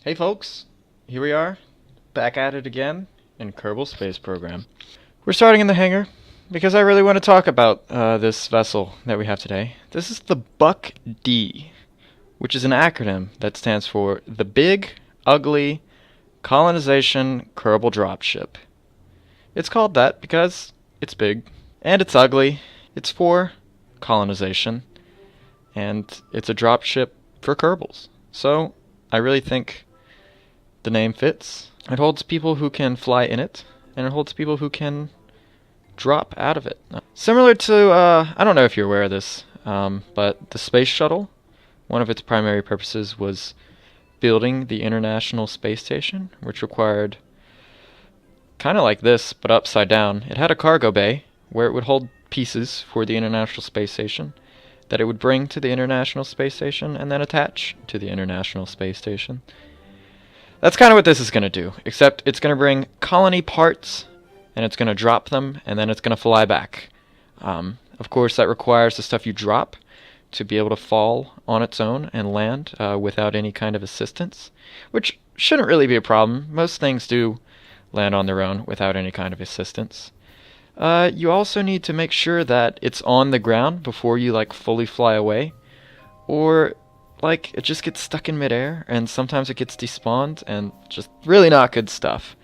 Hey folks, here we are, back at it again in Kerbal Space Program. We're starting in the hangar because I really want to talk about this vessel that we have today. This is the Buck D, which is an acronym that stands for the Big, Ugly, Colonization Kerbal Dropship. It's called that because it's big, and it's ugly, it's for colonization, and it's a dropship for Kerbals. So, I really think the name fits. It holds people who can fly in it, and it holds people who can drop out of it. Similar to, I don't know if you're aware of this, but the space shuttle, one of its primary purposes was building the International Space Station, which required kind of like this, but upside down. It had a cargo bay where it would hold pieces for the International Space Station that it would bring to the International Space Station and then attach to the International Space Station. That's kind of what this is going to do, except it's going to bring colony parts, and it's going to drop them, and then it's going to fly back. Of course, that requires the stuff you drop to be able to fall on its own and land without any kind of assistance, which shouldn't really be a problem. Most things do land on their own without any kind of assistance. You also need to make sure that it's on the ground before you fully fly away, or it just gets stuck in midair, and sometimes it gets despawned, and just really not good stuff.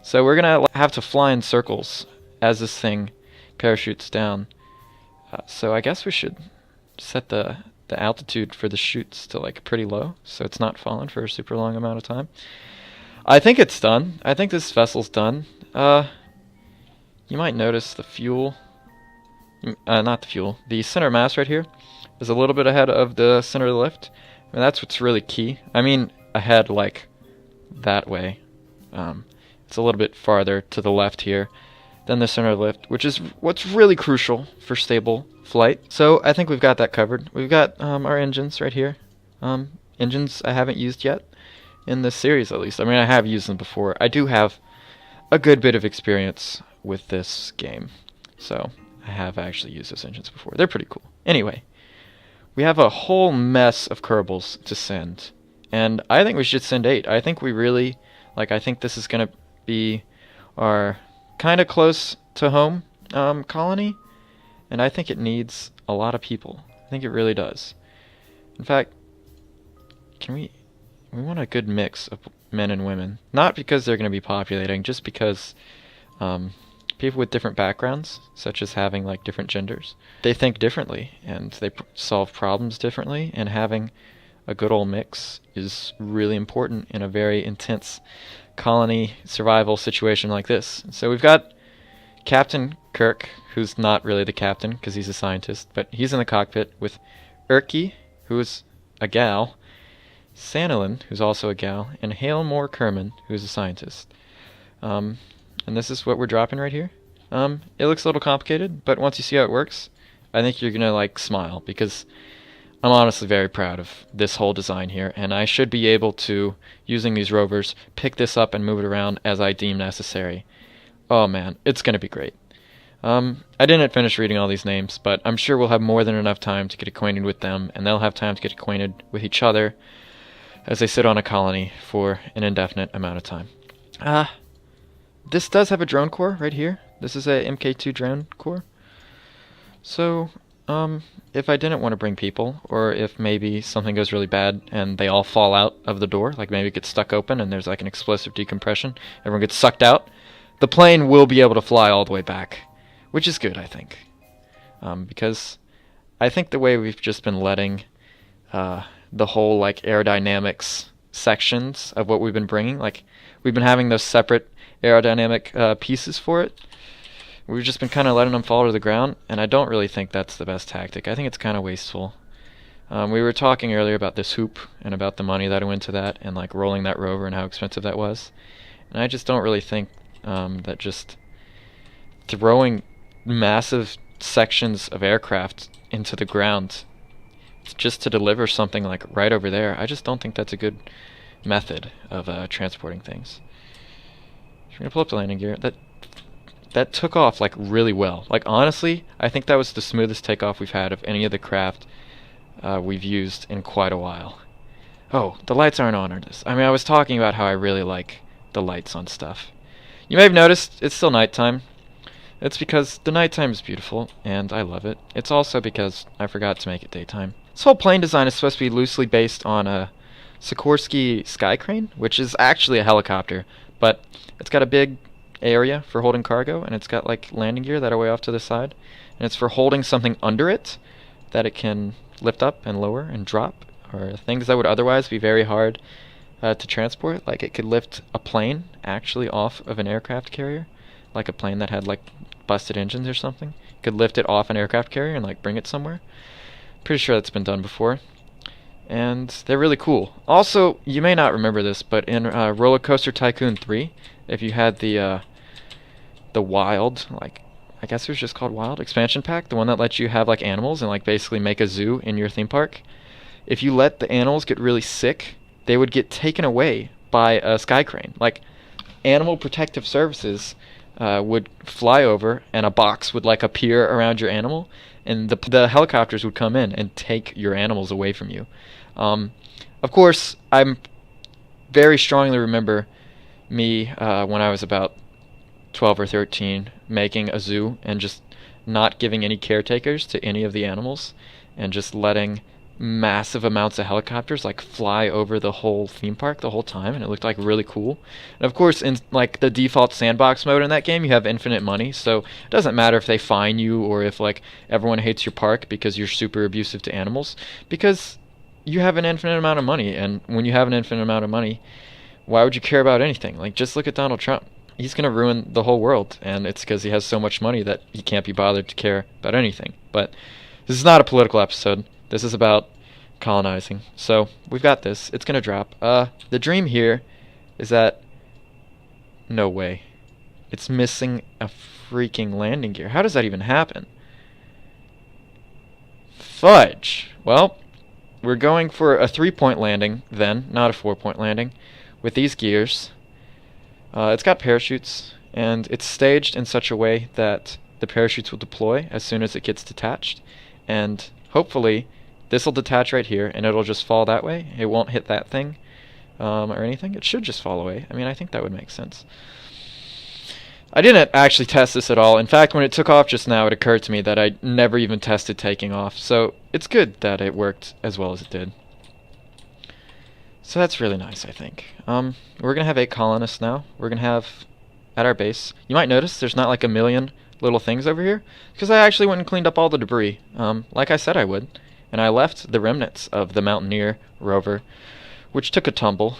So we're gonna have to fly in circles as this thing parachutes down. So I guess we should set the altitude for the chutes to pretty low, so it's not falling for a super long amount of time. I think it's done. I think this vessel's done. You might notice the fuel, not the fuel, the center mass right here is a little bit ahead of the center of the lift. I mean, that's what's really key. I mean, ahead that way. It's a little bit farther to the left here than the center of the lift, which is what's really crucial for stable flight. So I think we've got that covered. We've got our engines right here. Engines I haven't used yet in this series, at least. I mean, I have used them before. I do have a good bit of experience with this game, so I have actually used those engines before. They're pretty cool. Anyway, we have a whole mess of Kerbals to send, and I think we should send 8. I think we really, I think this is going to be our kind of close to home colony, and I think it needs a lot of people. I think it really does. In fact, we want a good mix of men and women. Not because they're going to be populating, just because people with different backgrounds, such as having different genders, they think differently and they solve problems differently, and having a good old mix is really important in a very intense colony survival situation like this. So we've got Captain Kirk, who's not really the captain because he's a scientist, but he's in the cockpit with Erky, who is a gal, Sanilin, who's also a gal, and Hailmore Kerman, who's a scientist. And this is what we're dropping right here. It looks a little complicated, but once you see how it works, I think you're gonna smile, because I'm honestly very proud of this whole design here, and I should be able to, using these rovers, pick this up and move it around as I deem necessary. Oh man, it's gonna be great. I didn't finish reading all these names, but I'm sure we'll have more than enough time to get acquainted with them, and they'll have time to get acquainted with each other as they sit on a colony for an indefinite amount of time. This does have a drone core right here. This is a MK2 drone core. So, if I didn't want to bring people, or if maybe something goes really bad and they all fall out of the door, maybe it gets stuck open and there's an explosive decompression, everyone gets sucked out, the plane will be able to fly all the way back, which is good, I think. Because I think the way we've just been letting the whole aerodynamics sections of what we've been bringing, we've been having those separate aerodynamic pieces for it. We've just been kind of letting them fall to the ground, and I don't really think that's the best tactic. I think it's kind of wasteful. We were talking earlier about this hoop and about the money that went to that, and rolling that rover and how expensive that was. And I just don't really think that just throwing massive sections of aircraft into the ground just to deliver something right over there, I just don't think that's a good method of transporting things. We're gonna pull up the landing gear. That took off really well. Honestly, I think that was the smoothest takeoff we've had of any of the craft we've used in quite a while. Oh, the lights aren't on this. I mean, I was talking about how I really like the lights on stuff. You may have noticed it's still nighttime. It's because the nighttime is beautiful, and I love it. It's also because I forgot to make it daytime. This whole plane design is supposed to be loosely based on a Sikorsky Sky Crane, which is actually a helicopter, but it's got a big area for holding cargo, and it's got like landing gear that are way off to the side, and it's for holding something under it that it can lift up and lower and drop, or things that would otherwise be very hard to transport. Like it could lift a plane actually off of an aircraft carrier, like a plane that had like busted engines or something. You could lift it off an aircraft carrier and like bring it somewhere. Pretty sure that's been done before. And they're really cool. Also, you may not remember this, but in Roller Coaster Tycoon 3, if you had the Wild, like I guess it was just called Wild expansion pack, the one that lets you have like animals and like basically make a zoo in your theme park. If you let the animals get really sick, they would get taken away by a sky crane. Like Animal Protective Services would fly over, and a box would like appear around your animal, and the helicopters would come in and take your animals away from you. Of course, I'm very strongly remember me when I was about 12 or 13 making a zoo and just not giving any caretakers to any of the animals and just letting massive amounts of helicopters like fly over the whole theme park the whole time, and it looked like really cool. And of course, in like the default sandbox mode in that game, you have infinite money, so it doesn't matter if they fine you or if like everyone hates your park because you're super abusive to animals, because you have an infinite amount of money. And when you have an infinite amount of money, why would you care about anything? Like, just look at Donald Trump. He's going to ruin the whole world, and it's because he has so much money that he can't be bothered to care about anything. But this is not a political episode. This is about colonizing. So we've got this. It's going to drop. The dream here is that... No way. It's missing a freaking landing gear. How does that even happen? Fudge. Well, we're going for a 3-point landing then, not a 4-point landing, with these gears. It's got parachutes, and it's staged in such a way that the parachutes will deploy as soon as it gets detached, and hopefully this will detach right here, and it'll just fall that way. It won't hit that thing or anything. It should just fall away. I mean, I think that would make sense. I didn't actually test this at all. In fact, when it took off just now, it occurred to me that I never even tested taking off, so it's good that it worked as well as it did. So that's really nice, I think. We're going to have 8 colonists now. We're going to have, at our base, you might notice there's not like a million little things over here, because I actually went and cleaned up all the debris, like I said I would. And I left the remnants of the Mountaineer rover, which took a tumble.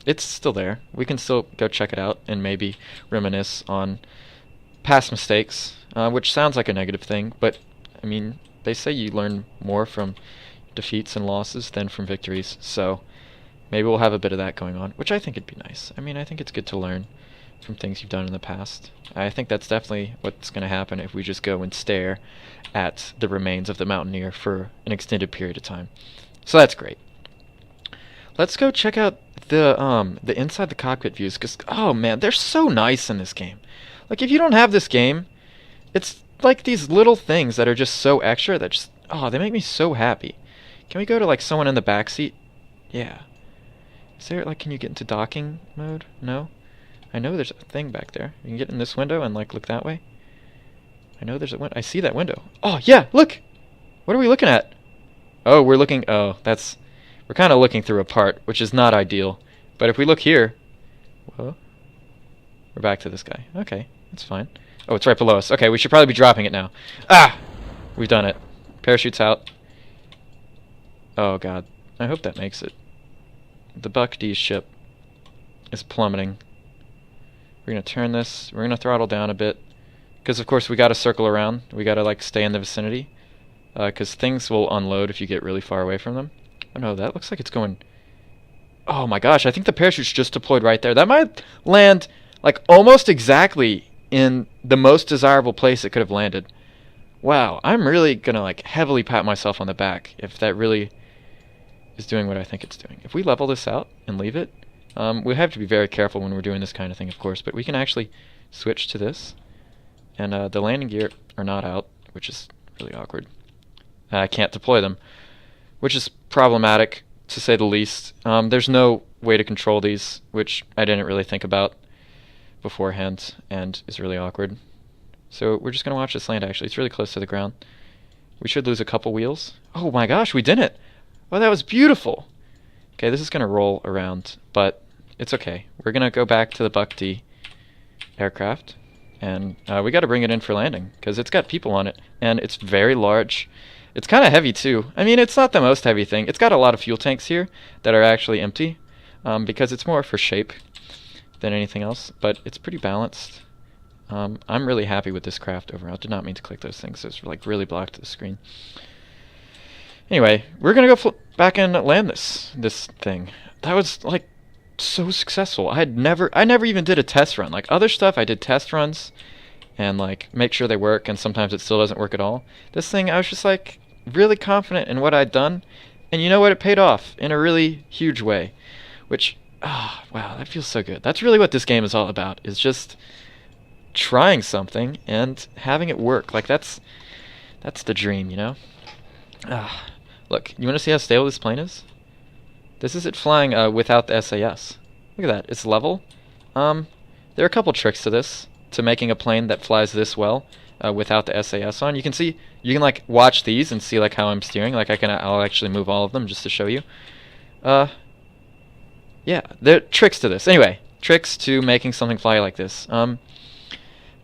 It's still there. We can still go check it out and maybe reminisce on past mistakes, which sounds like a negative thing, but, I mean, they say you learn more from defeats and losses than from victories, so maybe we'll have a bit of that going on, which I think would be nice. I mean, I think it's good to learn from things you've done in the past. I think that's definitely what's going to happen if we just go and stare at the remains of the Mountaineer for an extended period of time. So that's great. Let's go check out the inside the cockpit views, because, oh man, they're so nice in this game. Like, if you don't have this game, it's like these little things that are just so extra that just, oh, they make me so happy. Can we go to, like, someone in the back seat? Yeah. Is there, like, can you get into docking mode? No? I know there's a thing back there. You can get in this window and, like, look that way. I know there's a window. I see that window. Oh, yeah, look! What are we looking at? Oh, we're looking, oh, that's, we're kind of looking through a part, which is not ideal. But if we look here, whoa, we're back to this guy. Okay, that's fine. Oh, it's right below us. Okay, we should probably be dropping it now. Ah! We've done it. Parachute's out. Oh, God. I hope that makes it. The Buck D's ship is plummeting. We're going to turn this. We're going to throttle down a bit. Because, of course, we got to circle around. We got to, like, stay in the vicinity. Because things will unload if you get really far away from them. Oh, no, that looks like it's going... Oh, my gosh. I think the parachute's just deployed right there. That might land, like, almost exactly in the most desirable place it could have landed. Wow. I'm really going to, like, heavily pat myself on the back if that really is doing what I think it's doing. If we level this out and leave it, we have to be very careful when we're doing this kind of thing, of course, but we can actually switch to this. And the landing gear are not out, which is really awkward. I can't deploy them, which is problematic to say the least. There's no way to control these, which I didn't really think about beforehand, and is really awkward. So we're just going to watch this land, actually. It's really close to the ground. We should lose a couple wheels. Oh my gosh, we didn't! Oh, that was beautiful! Okay, this is going to roll around, but it's okay. We're going to go back to the Buck D aircraft, and we got to bring it in for landing, because it's got people on it, and it's very large. It's kind of heavy, too. I mean, it's not the most heavy thing. It's got a lot of fuel tanks here that are actually empty, because it's more for shape than anything else, but it's pretty balanced. I'm really happy with this craft overall. Did not mean to click those things. It's like really blocked the screen. Anyway, we're gonna go back and land this thing. That was like so successful. I never even did a test run. Like other stuff, I did test runs and like make sure they work, and sometimes it still doesn't work at all. This thing, I was just like really confident in what I'd done, and you know what? It paid off in a really huge way. Which, wow, that feels so good. That's really what this game is all about. Is just trying something and having it work. Like that's the dream, you know? Look, you want to see how stable this plane is? This is it flying without the SAS. Look at that, it's level. There are a couple tricks to this, to making a plane that flies this well without the SAS on. You can see, you can like watch these and see like how I'm steering. Like I'll actually move all of them just to show you. Yeah, there are tricks to this. Anyway, tricks to making something fly like this.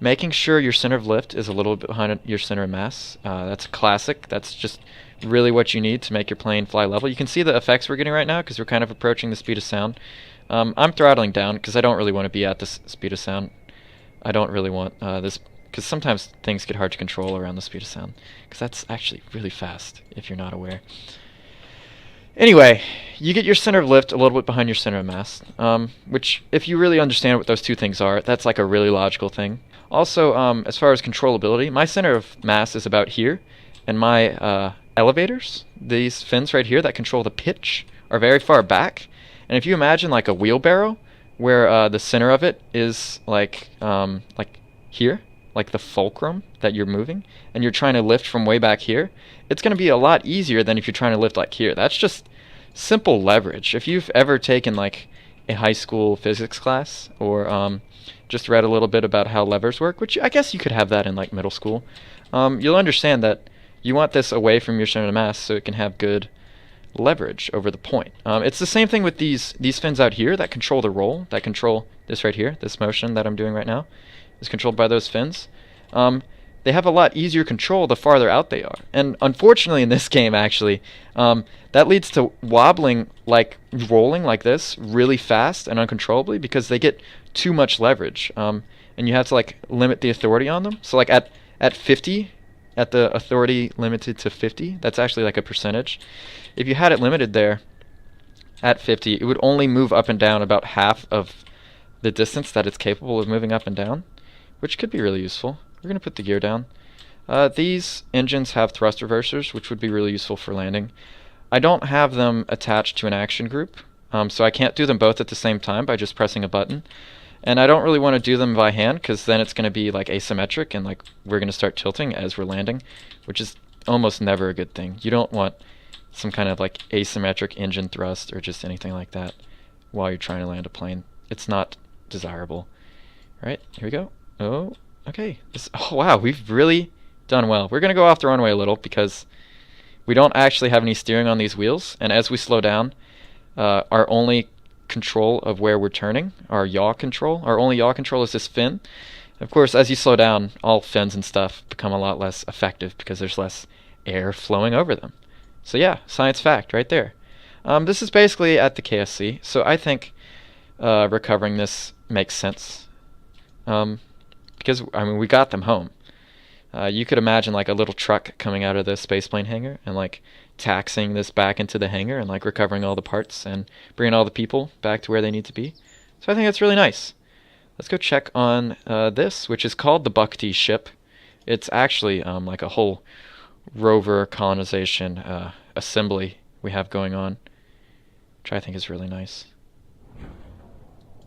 Making sure your center of lift is a little bit behind your center of mass. That's classic. That's just really what you need to make your plane fly level. You can see the effects we're getting right now because we're kind of approaching the speed of sound. I'm throttling down because I don't really want to be at the speed of sound. I don't really want this, because sometimes things get hard to control around the speed of sound, because that's actually really fast if you're not aware. Anyway, you get your center of lift a little bit behind your center of mass, which, if you really understand what those two things are, that's like a really logical thing. Also, as far as controllability, my center of mass is about here, and my elevators, these fins right here that control the pitch, are very far back. And if you imagine like a wheelbarrow, where the center of it is like here, like the fulcrum that you're moving, and you're trying to lift from way back here, it's going to be a lot easier than if you're trying to lift like here. That's just simple leverage. If you've ever taken like a high school physics class, or just read a little bit about how levers work, which I guess you could have that in like middle school, you'll understand that you want this away from your center of mass so it can have good leverage over the point. It's the same thing with these fins out here that control the roll, that control this right here. This motion that I'm doing right now is controlled by those fins. They have a lot easier control the farther out they are. And unfortunately in this game, actually, that leads to wobbling, like rolling like this really fast and uncontrollably, because they get too much leverage. And you have to like limit the authority on them. So like at 50, at the authority limited to 50, that's actually like a percentage. If you had it limited there at 50, it would only move up and down about half of the distance that it's capable of moving up and down, which could be really useful. We're going to put the gear down. These engines have thrust reversers, which would be really useful for landing. I don't have them attached to an action group, so I can't do them both at the same time by just pressing a button. And I don't really want to do them by hand, because then it's going to be like asymmetric, and like we're going to start tilting as we're landing, which is almost never a good thing. You don't want some kind of like asymmetric engine thrust or just anything like that while you're trying to land a plane. It's not desirable. Right, here we go. Oh, okay. Oh wow, we've really done well. We're going to go off the runway a little because we don't actually have any steering on these wheels, and as we slow down, our only control of where we're turning, our yaw control, our only yaw control is this fin. Of course, as you slow down, all fins and stuff become a lot less effective because there's less air flowing over them. So yeah, science fact right there. This is basically at the KSC, so I think recovering this makes sense. Because, I mean, we got them home. You could imagine like a little truck coming out of the spaceplane hangar and like taxiing this back into the hangar and like recovering all the parts and bringing all the people back to where they need to be. So I think that's really nice. Let's go check on this, which is called the Buck D ship. It's actually like a whole rover colonization assembly we have going on, which I think is really nice.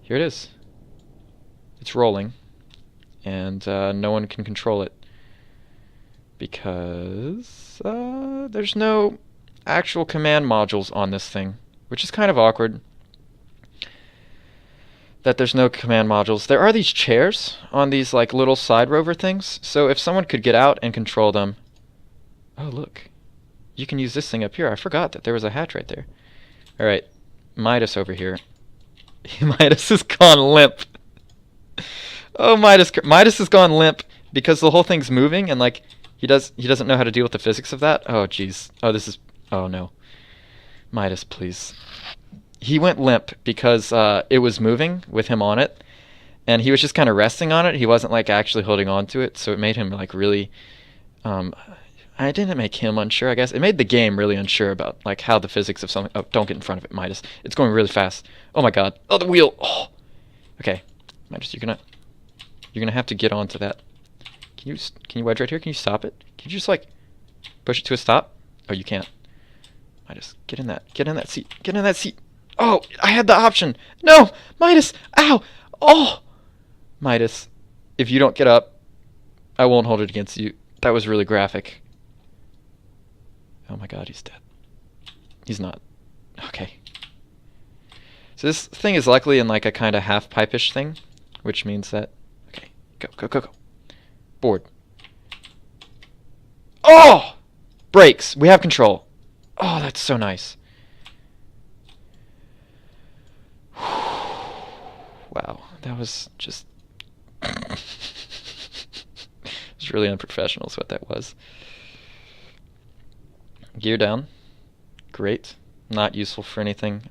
Here it is. It's rolling, and no one can control it because there's no actual command modules on this thing. which is kind of awkward that there's no command modules. There are these chairs on these like little side rover things, so if someone could get out and control them... Oh, look. You can use this thing up here. I forgot that there was a hatch right there. Alright, Midas over here. Midas has gone limp. Oh, Midas has gone limp because the whole thing's moving and like he doesn't know how to deal with the physics of that. Oh, jeez. Oh, no. Midas, please. He went limp because it was moving with him on it, and he was just kind of resting on it. He wasn't like actually holding on to it, so it made him like really... I didn't make him unsure, I guess. It made the game really unsure about like how the physics of something... Oh, don't get in front of it, Midas. It's going really fast. Oh my god. Oh, the wheel! Oh. Okay. Midas, you're gonna have to get onto that. Can you wedge right here? Can you stop it? Can you just like push it to a stop? Oh, you can't. Midas, get in that seat. Get in that seat. Oh, I had the option. No, Midas. Ow. Oh, Midas, if you don't get up, I won't hold it against you. That was really graphic. Oh my god, he's dead. He's not. Okay. So this thing is luckily in like a kind of half pipe-ish thing, which means that... Okay, go. Board. Oh! Brakes. We have control. Oh, that's so nice. Wow, that was just... It was really unprofessional is what that was. Gear down. Great. Not useful for anything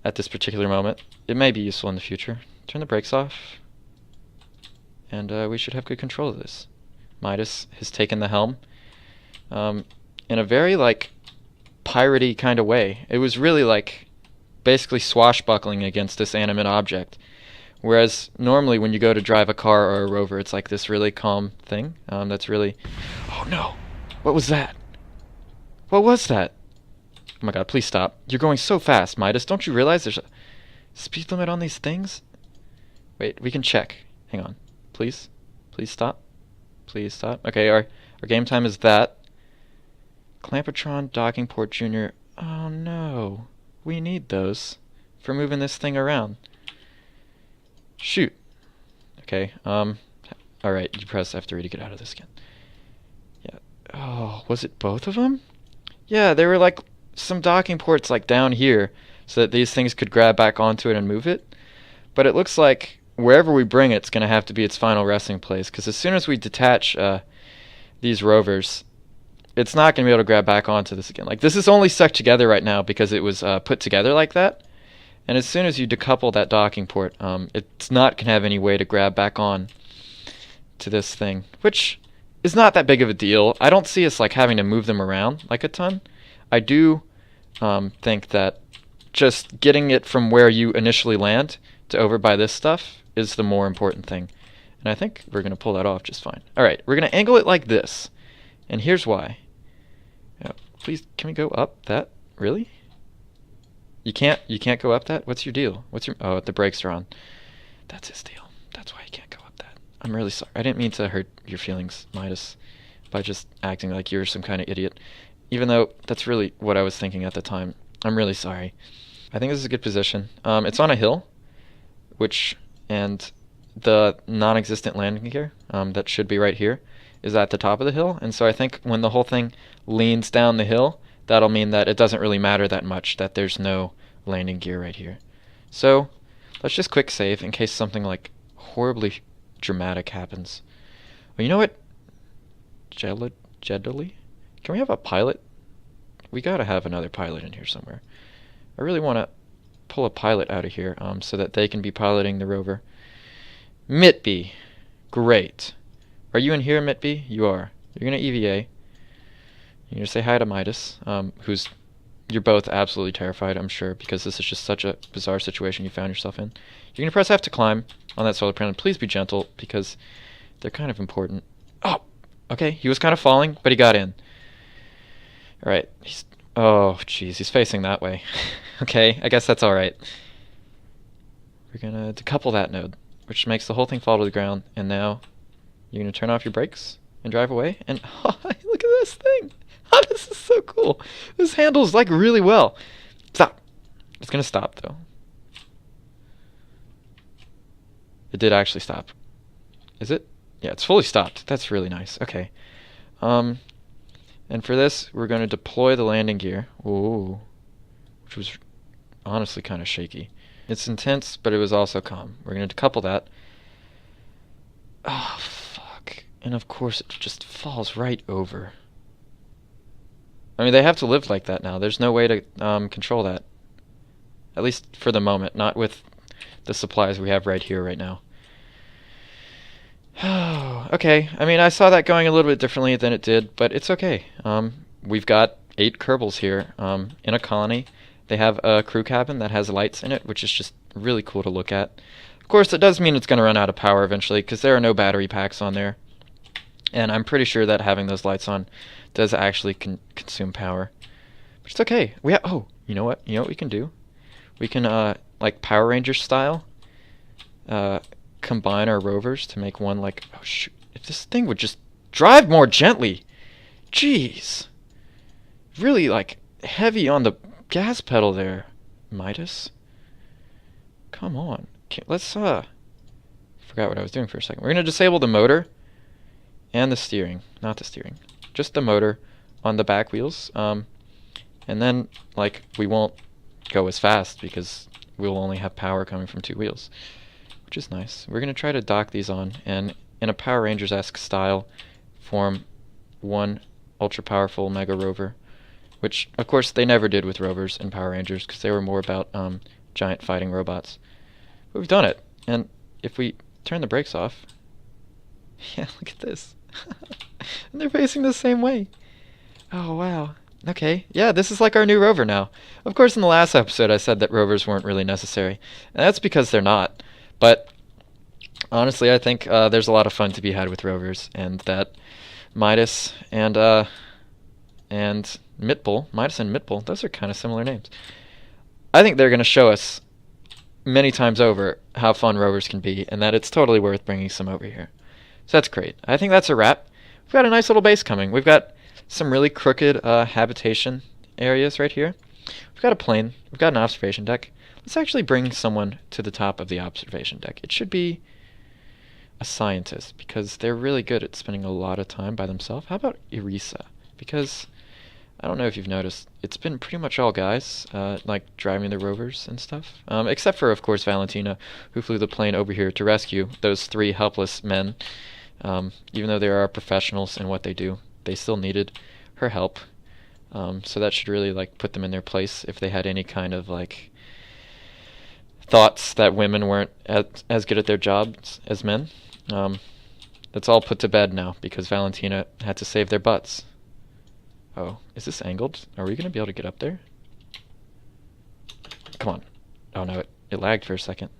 at this particular moment. It may be useful in the future. Turn the brakes off. And we should have good control of this. Midas has taken the helm in a very, like, piratey kind of way. It was really, like, basically swashbuckling against this animate object. Whereas normally when you go to drive a car or a rover, it's like this really calm thing. That's really... Oh no! What was that? What was that? Oh my god, please stop. You're going so fast, Midas. Don't you realize there's a speed limit on these things? Wait, we can check. Hang on. Please? Please stop. Please stop. Okay, our game time is that. Clampotron, docking port junior. Oh no. We need those for moving this thing around. Shoot. Okay, alright, you press F3 to get out of this again. Yeah. Oh, was it both of them? Yeah, there were like some docking ports like down here so that these things could grab back onto it and move it. But it looks like wherever we bring it's going to have to be its final resting place, because as soon as we detach these rovers, it's not going to be able to grab back onto this again. Like, this is only stuck together right now because it was put together like that. And as soon as you decouple that docking port, it's not going to have any way to grab back on to this thing, which is not that big of a deal. I don't see us like having to move them around like a ton. I do think that just getting it from where you initially land to over by this stuff is the more important thing. And I think we're going to pull that off just fine. Alright, we're going to angle it like this. And here's why. Please, can we go up that? Really? You can't go up that? What's your deal? Oh, the brakes are on. That's his deal. That's why you can't go up that. I'm really sorry. I didn't mean to hurt your feelings, Midas, by just acting like you're some kind of idiot. Even though that's really what I was thinking at the time. I'm really sorry. I think this is a good position. It's on a hill, and the non-existent landing gear that should be right here is at the top of the hill, and so I think when the whole thing leans down the hill, that'll mean that it doesn't really matter that much that there's no landing gear right here. So let's just quick save in case something like horribly dramatic happens. Well, you know what? Jedley? Can we have a pilot? We gotta have another pilot in here somewhere. I really want to pull a pilot out of here so that they can be piloting the rover. Mitby. Great. Are you in here, Mitby? You are. You're going to EVA. You're going to say hi to Midas, you're both absolutely terrified, I'm sure, because this is just such a bizarre situation you found yourself in. You're going to press F to climb on that solar panel. Please be gentle, because they're kind of important. Oh! Okay, he was kind of falling, but he got in. Alright, oh, jeez, he's facing that way. Okay, I guess that's alright. We're going to decouple that node, which makes the whole thing fall to the ground, and now you're going to turn off your brakes and drive away, and oh, look at this thing! Oh, this is so cool! This handles, like, really well. Stop! It's gonna stop, though. It did actually stop. Is it? Yeah, it's fully stopped. That's really nice. Okay. And for this, we're going to deploy the landing gear. Ooh. Which was honestly kind of shaky. It's intense, but it was also calm. We're going to decouple that. Oh, fuck. And of course it just falls right over. I mean, they have to live like that now. There's no way to control that. At least for the moment, not with the supplies we have right here, right now. Okay, I mean, I saw that going a little bit differently than it did, but it's okay. We've got 8 Kerbals here in a colony. They have a crew cabin that has lights in it, which is just really cool to look at. Of course, it does mean it's going to run out of power eventually, because there are no battery packs on there. And I'm pretty sure that having those lights on does actually consume power. But it's okay. Oh, you know what? You know what we can do? We can, like Power Rangers style, combine our rovers to make one like... Oh, shoot. If this thing would just drive more gently. Jeez. Really, like, heavy on the gas pedal there, Midas. Come on. Let's, forgot what I was doing for a second. We're going to disable the motor and the steering. Not the steering. Just the motor on the back wheels. And then, like, we won't go as fast because we'll only have power coming from 2 wheels, which is nice. We're going to try to dock these on and in a Power Rangers-esque style form one ultra powerful mega rover, which of course they never did with rovers in Power Rangers because they were more about giant fighting robots. But we've done it, and if we turn the brakes off, yeah, look at this. And they're facing the same way. Oh wow. Okay, yeah, this is like our new rover now. Of course, in the last episode I said that rovers weren't really necessary, and that's because they're not. But honestly, I think there's a lot of fun to be had with rovers, and that Midas and Mitbull, Midas and Mitbull, those are kind of similar names. I think they're going to show us many times over how fun rovers can be, and that it's totally worth bringing some over here. So that's great. I think that's a wrap. We've got a nice little base coming. We've got some really crooked habitation areas right here. We've got a plane. We've got an observation deck. Let's actually bring someone to the top of the observation deck. It should be a scientist, because they're really good at spending a lot of time by themselves. How about Erisa? Because I don't know if you've noticed, it's been pretty much all guys, like driving the rovers and stuff. Except for, of course, Valentina, who flew the plane over here to rescue those 3 helpless men. Even though they are professionals in what they do, they still needed her help. So that should really like put them in their place if they had any kind of like thoughts that women weren't as good at their jobs as men. That's all put to bed now because Valentina had to save their butts. Oh, is this angled? Are we going to be able to get up there? Come on. Oh no, it lagged for a second.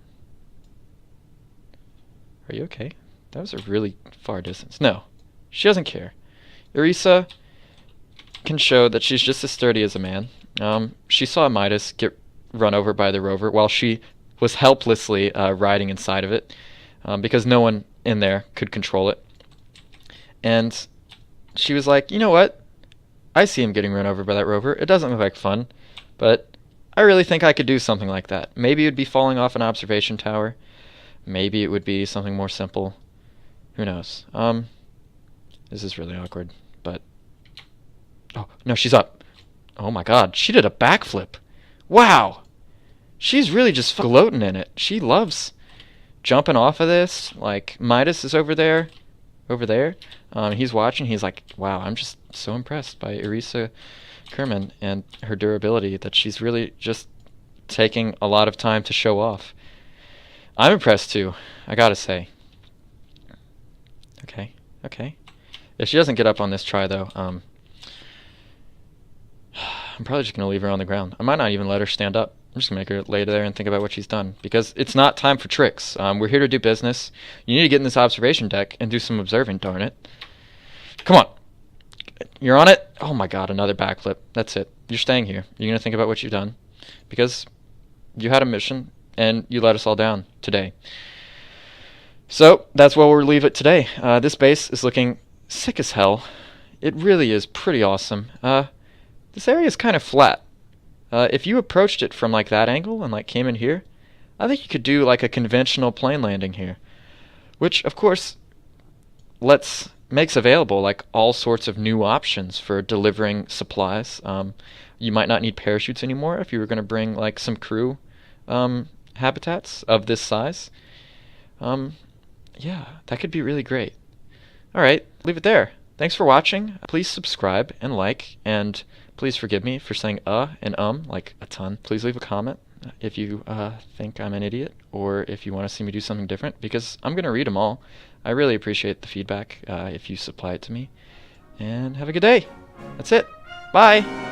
Are you okay? That was a really far distance. No, she doesn't care. Erisa can show that she's just as sturdy as a man. She saw Midas get run over by the rover while she was helplessly riding inside of it because no one in there could control it. And she was like, you know what? I see him getting run over by that rover. It doesn't look like fun, but I really think I could do something like that. Maybe it would be falling off an observation tower. Maybe it would be something more simple. Who knows? This is really awkward, but... Oh, no, she's up. Oh my god, she did a backflip. Wow! She's really just gloating in it. She loves jumping off of this. Like, Midas is over there. He's watching. He's like, wow, I'm just so impressed by Erisa Kerbin and her durability that she's really just taking a lot of time to show off. I'm impressed too, I gotta say. Okay. If she doesn't get up on this try, though, I'm probably just going to leave her on the ground. I might not even let her stand up. I'm just going to make her lay there and think about what she's done. Because it's not time for tricks. We're here to do business. You need to get in this observation deck and do some observing, darn it. Come on. You're on it? Oh my god, another backflip. That's it. You're staying here. You're going to think about what you've done. Because you had a mission, and you let us all down today. So, that's where we'll leave it today. This base is looking sick as hell. It really is pretty awesome. This area is kind of flat. If you approached it from like that angle and like came in here, I think you could do like a conventional plane landing here, which of course makes available like all sorts of new options for delivering supplies. You might not need parachutes anymore if you were going to bring like some crew habitats of this size. Yeah, that could be really great. All right, leave it there. Thanks for watching. Please subscribe and like, and please forgive me for saying and like a ton. Please leave a comment if you think I'm an idiot, or if you want to see me do something different, because I'm going to read them all. I really appreciate the feedback if you supply it to me. And have a good day. That's it. Bye.